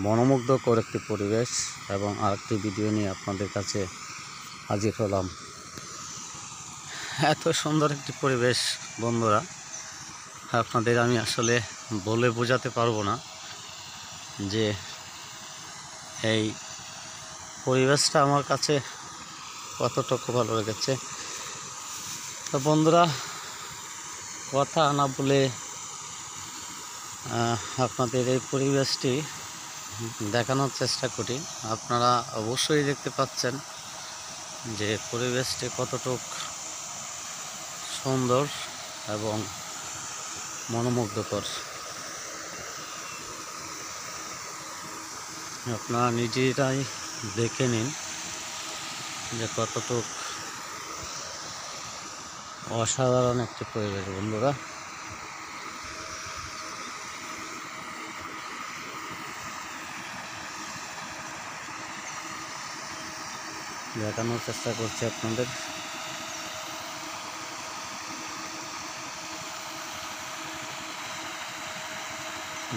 মনোমুগ্ধকর একটি পরিবেশ এবং আরেকটি ভিডিও নিয়ে আপনাদের কাছে হাজির হলাম। এত সুন্দর একটি পরিবেশ বন্ধুরা, আপনাদের আমি আসলে বলে বোঝাতে পারবো না যে এই পরিবেশটা আমার কাছে কতটুকু ভালো লেগেছে। তো বন্ধুরা, কথা না বলে আপনাদের এই পরিবেশটি দেখানোর চেষ্টা করি। আপনারা অবশ্যই দেখতে পাচ্ছেন যে পরিবেশটি কতটুক সুন্দর এবং মনোমুগ্ধকর। আপনারা নিজেরাই দেখে নিন যে কতটুক অসাধারণ একটি পরিবেশ বন্ধুরা। দেখানোর চেষ্টা করছি আপনাদের।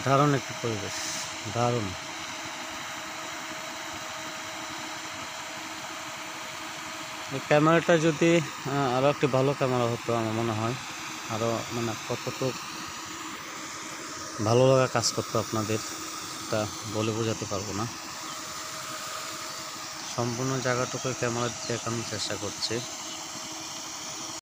দারুণ একটি পরিবেশ, দারুণ। এই ক্যামেরাটা যদি আরও একটি ভালো ক্যামেরা হতো আমার মনে হয় আরও কতটুকু ভালো লাগা কাজ করতো আপনাদের, তা বলে বোঝাতে পারবো না। সম্পূর্ণ জায়গাটুকু ক্যামেরা দেখানোর চেষ্টা করছি।